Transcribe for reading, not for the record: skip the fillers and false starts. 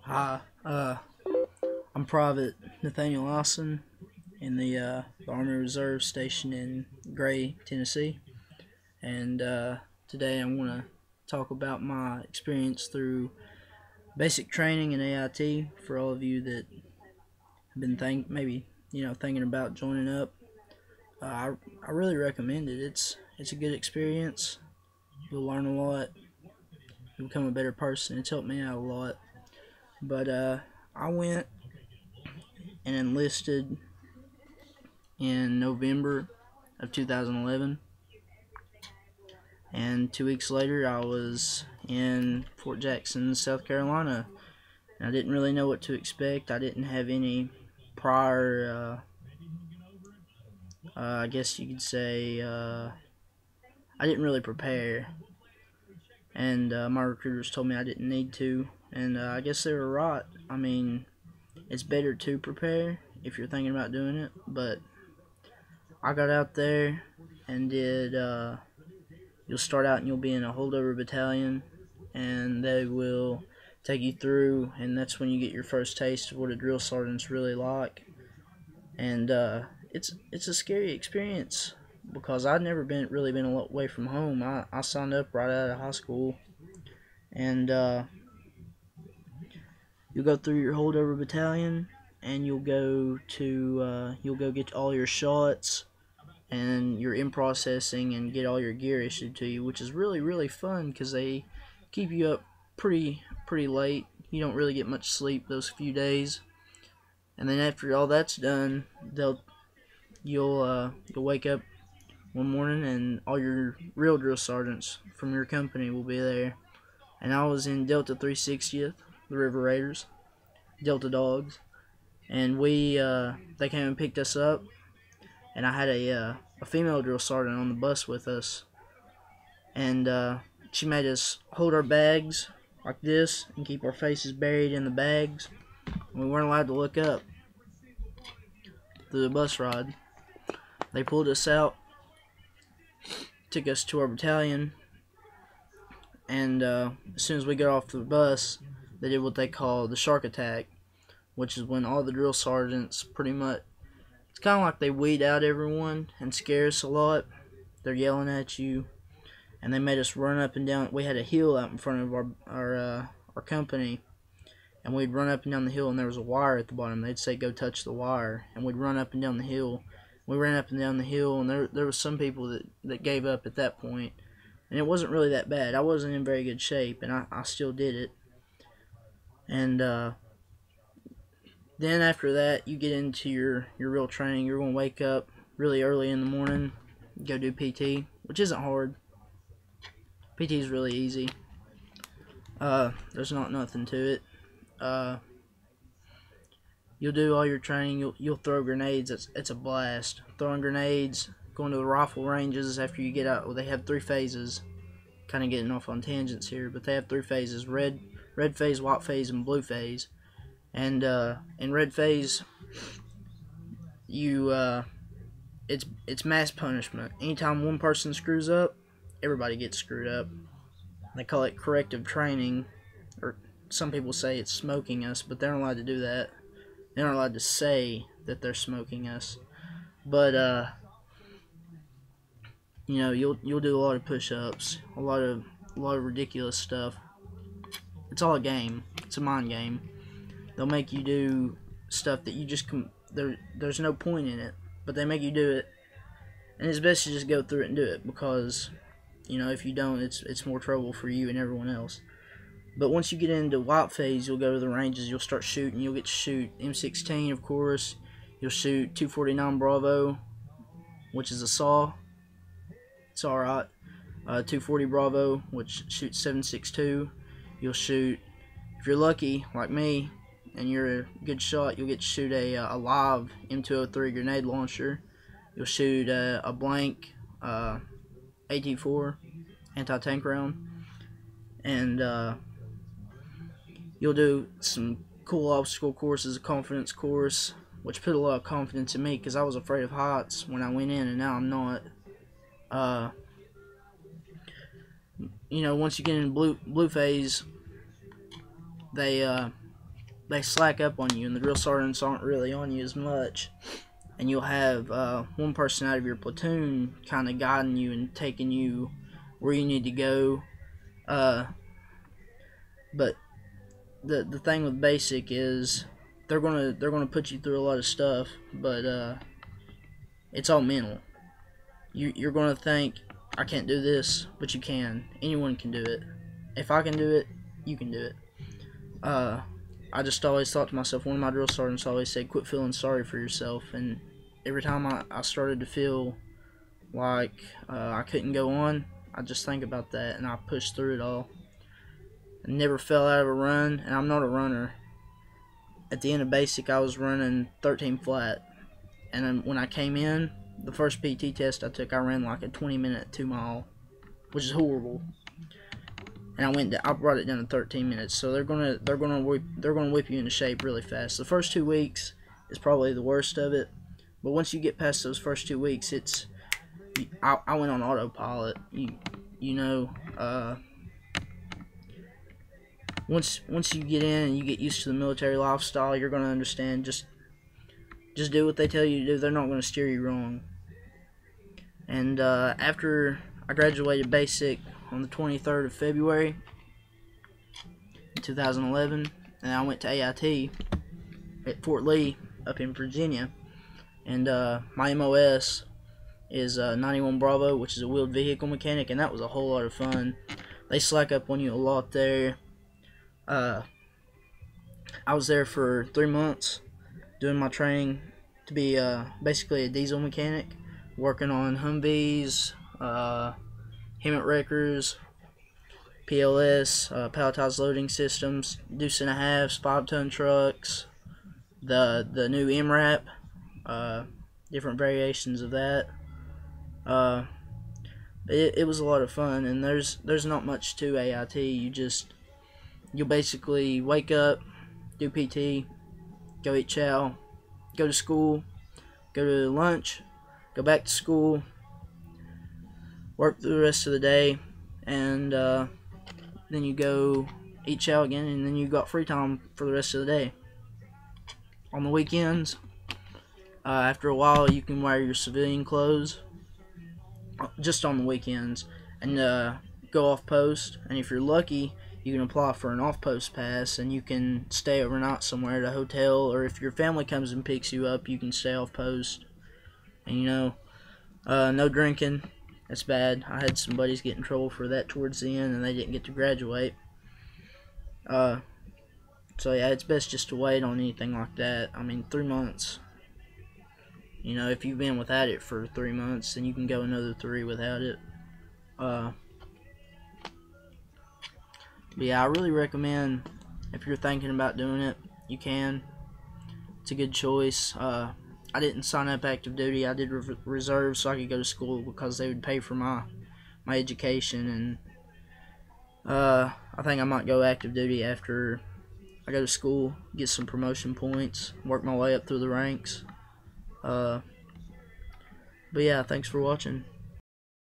Hi, I'm Private Nathaniel Lawson in the Army Reserve Station in Gray, Tennessee, and today I'm going to talk about my experience through basic training in AIT for all of you that have been maybe thinking about joining up. I really recommend it. It's a good experience. You'll learn a lot. You'll become a better person. It's helped me out a lot. But I went and enlisted in November of 2011, and 2 weeks later I was in Fort Jackson, South Carolina. And I didn't really know what to expect. I didn't have any prior, I guess you could say, I didn't really prepare, and my recruiters told me I didn't need to, and I guess they were right. I mean, it's better to prepare if you're thinking about doing it, but I got out there and did, you'll start out and you'll be in a holdover battalion, and they will take you through, and that's when you get your first taste of what a drill sergeant's really like. And it's a scary experience because I'd never really been away from home. I signed up right out of high school, and you'll go through your holdover battalion, and you'll go get all your shots, and you're in processing and get all your gear issued to you, which is really fun because they keep you up pretty late. You don't really get much sleep those few days, and then after all that's done, you'll wake up one morning and all your real drill sergeants from your company will be there. And I was in Delta 360th, the River Raiders, Delta Dogs, and they came and picked us up, and I had a female drill sergeant on the bus with us, and she made us hold our bags like this and keep our faces buried in the bags. We weren't allowed to look up through the bus ride. They pulled us out, took us to our battalion, and as soon as we got off the bus, they did what they call the shark attack, which is when all the drill sergeants pretty much, it's kind of like they weed out everyone and scare us a lot. They're yelling at you, and they made us run up and down. We had a hill out in front of our company, and we'd run up and down the hill, and there was a wire at the bottom. They'd say, "Go touch the wire," and we'd run up and down the hill. We ran up and down the hill, and there was some people that gave up at that point, and it wasn't really that bad. I wasn't in very good shape, and I still did it. And then after that, you get into your real training. You're going to wake up really early in the morning, go do PT, which isn't hard. PT is really easy. There's not nothing to it. You'll do all your training. You'll throw grenades. It's a blast. Throwing grenades, going to the rifle ranges after you get out. Well, they have 3 phases. Kind of getting off on tangents here, but they have 3 phases: red phase, white phase, and blue phase. And in red phase, it's mass punishment. Anytime one person screws up, everybody gets screwed up. They call it corrective training, or some people say it's smoking us, but they're not allowed to do that. They're not allowed to say that they're smoking us. But you'll do a lot of push-ups, a lot of ridiculous stuff. It's all a game. It's a mind game. They'll make you do stuff that you just there's no point in it, but they make you do it, and it's best to just go through it and do it, because if you don't, it's more trouble for you and everyone else. But once you get into white phase, you'll go to the ranges. You'll start shooting. You'll get to shoot M16, of course. You'll shoot 249 Bravo, which is a saw. It's alright. 240 Bravo, which shoots 7.62. You'll shoot, if you're lucky, like me, and you're a good shot, you'll get to shoot a live M203 grenade launcher. You'll shoot a blank AT4 anti-tank round, and you'll do some cool obstacle courses, a confidence course, which put a lot of confidence in me because I was afraid of heights when I went in, and now I'm not. Once you get in blue phase, they they slack up on you, and the drill sergeants aren't really on you as much. And you'll have one person out of your platoon kind of guiding you and taking you where you need to go. But the thing with basic is they're gonna put you through a lot of stuff, but it's all mental. You're gonna think, I can't do this, but you can. Anyone can do it. If I can do it, you can do it. I just always thought to myself, one of my drill sergeants always said, quit feeling sorry for yourself. And every time I started to feel like I couldn't go on, I just think about that, and I pushed through it all. I never fell out of a run, and I'm not a runner. At the end of basic, I was running 13 flat, and then when I came in, the first PT test I took, I ran like a 20-minute 2-mile, which is horrible. And I brought it down to 13 minutes. So they're gonna whip you into shape really fast. The first 2 weeks is probably the worst of it, but once you get past those first 2 weeks, I went on autopilot. Once you get in and you get used to the military lifestyle, you're gonna understand. Just do what they tell you to do. They're not gonna steer you wrong. And after I graduated basic on the 23rd of February 2011, and I went to AIT at Fort Lee up in Virginia, and my MOS is 91 Bravo, which is a wheeled vehicle mechanic, and that was a whole lot of fun. They slack up on you a lot there. I was there for 3 months doing my training to be basically a diesel mechanic, working on Humvees, Hemet wreckers, PLS, palletized loading systems, deuce and a halves, 5-ton trucks, the new MRAP, different variations of that. It was a lot of fun, and there's not much to AIT. You'll basically wake up, do PT, go eat chow, go to school, go to lunch, go back to school, work through the rest of the day, and then you go eat chow again, and then you got free time for the rest of the day. On the weekends, after a while, you can wear your civilian clothes just on the weekends and go off post, and if you're lucky, you can apply for an off-post pass, and you can stay overnight somewhere at a hotel, or if your family comes and picks you up, you can stay off-post. And no drinking. That's bad. I had some buddies get in trouble for that towards the end, and they didn't get to graduate. So yeah, it's best just to wait on anything like that. I mean, 3 months. If you've been without it for 3 months, then you can go another 3 without it. But yeah, I really recommend, if you're thinking about doing it, you can. It's a good choice. I didn't sign up active duty. I did reserve so I could go to school because they would pay for my education, and I think I might go active duty after I go to school, get some promotion points, work my way up through the ranks. But yeah, thanks for watching.